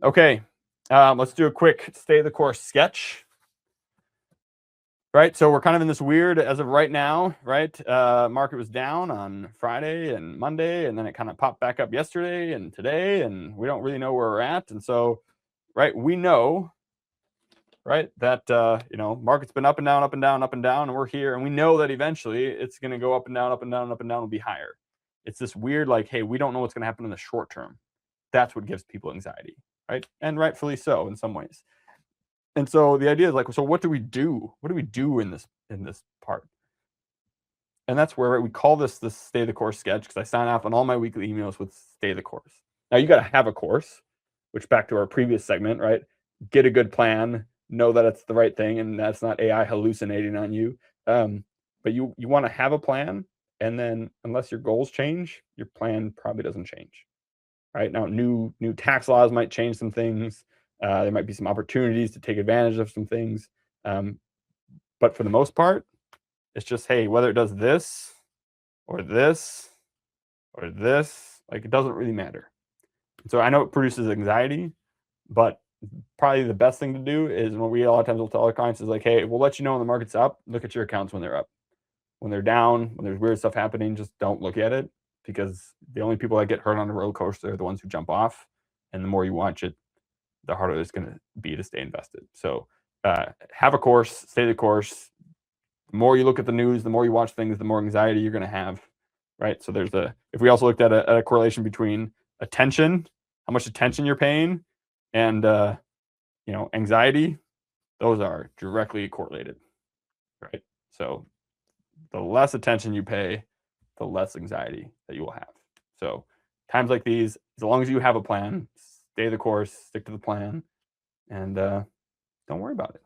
Okay, let's do a quick stay the course sketch. Right, so we're kind of in this weird, as of right now, right? Market was down on Friday and Monday, and then it kind of popped back up yesterday and today, and we don't really know where we're at. And so, right, we know, right, that market's been up and down, up and down, up and down, and we're here, and we know that eventually it's going to go up and down, up and down, up and down, and be higher. It's this weird, like, hey, we don't know what's going to happen in the short term. That's what gives people anxiety, right? And rightfully so in some ways. And so the idea is like, so what do we do? What do we do in this part? And that's where we call this the stay the course sketch, because I sign off on all my weekly emails with stay the course. Now you got to have a course, which back to our previous segment, right? Get a good plan, know that it's the right thing, and that's not AI hallucinating on you. But you want to have a plan, and then unless your goals change, your plan probably doesn't change. Right now, new tax laws might change some things. There might be some opportunities to take advantage of some things. But for the most part, it's just, hey, whether it does this or this or this, like, it doesn't really matter. So I know it produces anxiety, but probably the best thing to do is what we a lot of times will tell our clients is like, hey, we'll let you know when the market's up. Look at your accounts when they're up. When they're down, when there's weird stuff happening, just don't look at it, because the only people that get hurt on a roller coaster are the ones who jump off. And the more you watch it, the harder it's going to be to stay invested. So have a course, stay the course. The more you look at the news, the more you watch things, the more anxiety you're going to have, right? So if we also looked at a correlation between attention, how much attention you're paying, and anxiety, those are directly correlated, right? So the less attention you pay, the less anxiety that you will have. So times like these, as long as you have a plan, stay the course, stick to the plan, and don't worry about it.